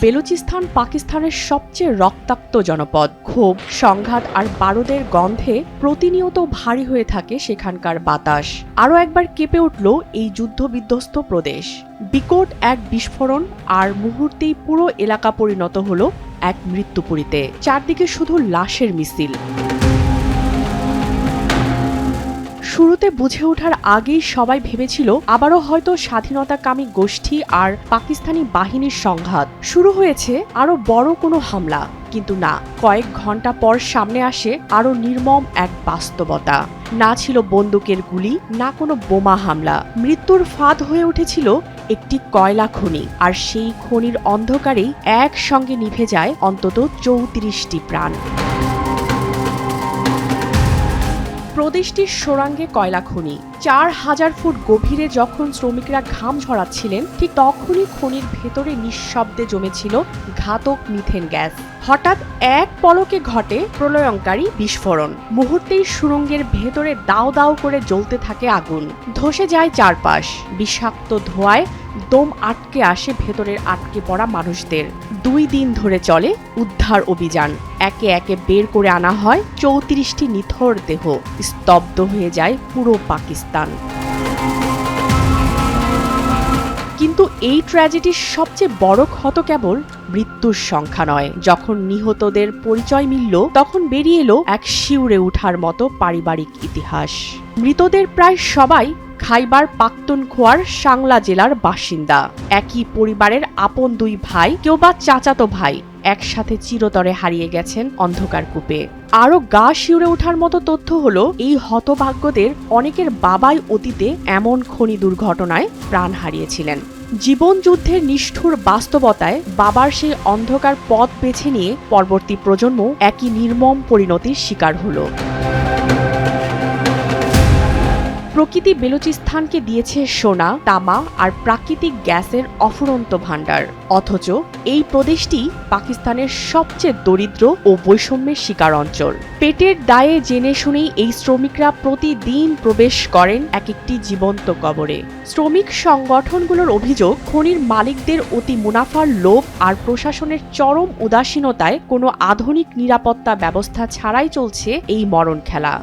বেলুচিস্তান পাকিস্তানের সবচেয়ে রক্তাক্ত জনপদ। ক্ষোভ, সংঘাত আর বারুদের গন্ধে প্রতিনিয়ত ভারী হয়ে থাকে সেখানকার বাতাস। আরও একবার কেঁপে উঠল এই যুদ্ধবিধ্বস্ত প্রদেশ। বিকট এক বিস্ফোরণ আর মুহূর্তেই পুরো এলাকা পরিণত হল এক মৃত্যুপুরীতে। চারদিকে শুধু লাশের মিছিল। শুরুতে বুঝে ওঠার আগেই সবাই ভেবেছিল আবারও হয়তো স্বাধীনতাকামী গোষ্ঠী আর পাকিস্তানি বাহিনীর সংঘাত শুরু হয়েছে, আরো বড় কোনো হামলা। কিন্তু না, কয়েক ঘন্টা পর সামনে আসে আরো নির্মম এক বাস্তবতা। না ছিল বন্দুকের গুলি, না কোনো বোমা হামলা। মৃত্যুর ফাঁদ হয়ে উঠেছিল একটি কয়লা খনি, আর সেই খনির অন্ধকারেই একসঙ্গে নিভে যায় অন্তত ৩৪টি প্রাণ। প্রদেশটির সোরাঙ্গে কয়লা খনি। ৪,০০০ ফুট গভীরে যখন শ্রমিকরা ঘাম ঝরাচ্ছিলেন, ঠিক তখনই খনির ভেতরে নিঃশব্দে জমেছিল ঘাতক মিথেন গ্যাস। হঠাৎ এক পলকে ঘটে প্রলয়ঙ্কারী বিস্ফোরণ। মুহূর্তেই সুড়ঙ্গের ভেতরে দাও দাও করে জ্বলতে থাকে আগুন। ধসে যায় চারপাশ। বিষাক্ত ধোঁয়ায় দম আটকে আসে ভেতরের আটকে পড়া মানুষদের। ২ দিন ধরে চলে উদ্ধার অভিযান। একে একে বের করে আনা হয় ৩৪টি নিথর দেহ। স্তব্ধ হয়ে যায় পুরো পাকিস্তান। কিন্তু এই ট্র্যাজেডির সবচেয়ে বড় ক্ষত কেবল মৃত্যুর সংখ্যা নয়। যখন নিহতদের পরিচয় মিলল, তখন বেরিয়ে এলো এক শিউরে ওঠার মতো পারিবারিক ইতিহাস। মৃতদের প্রায় সবাই খাইবার পাখতুনখোয়ার সাংলা জেলার বাসিন্দা। একই পরিবারের আপন ২ ভাই, কেউ বা চাচাতো ভাই, একসাথে চিরতরে হারিয়ে গেছেন অন্ধকার কূপে। আরো গা শিউরে ওঠার মতো তথ্য হলো, এই হতভাগ্যদের অনেকের বাবাই অতীতে এমন খনি দুর্ঘটনায় প্রাণ হারিয়েছিলেন। জীবন যুদ্ধের নিষ্ঠুর বাস্তবতায় বাবার সেই অন্ধকার পথ বেছে নিয়ে পরবর্তী প্রজন্ম একই নির্মম পরিণতির শিকার হলো। প্রকৃতি বেলুচিস্তানকে দিয়েছে সোনা, তামা আর প্রাকৃতিক গ্যাসের অফুরন্ত ভাণ্ডার। অথচ এই প্রদেশটি পাকিস্তানের সবচেয়ে দরিদ্র ও বৈষম্যের শিকার অঞ্চল। পেটের দায়ে জেনে শুনেই এই শ্রমিকরা প্রতিদিন প্রবেশ করেন এক একটি জীবন্ত কবরে। শ্রমিক সংগঠনগুলোর অভিযোগ, খনির মালিকদের অতি মুনাফার লোভ আর প্রশাসনের চরম উদাসীনতায় কোনো আধুনিক নিরাপত্তা ব্যবস্থা ছাড়াই চলছে এই মরণ খেলা।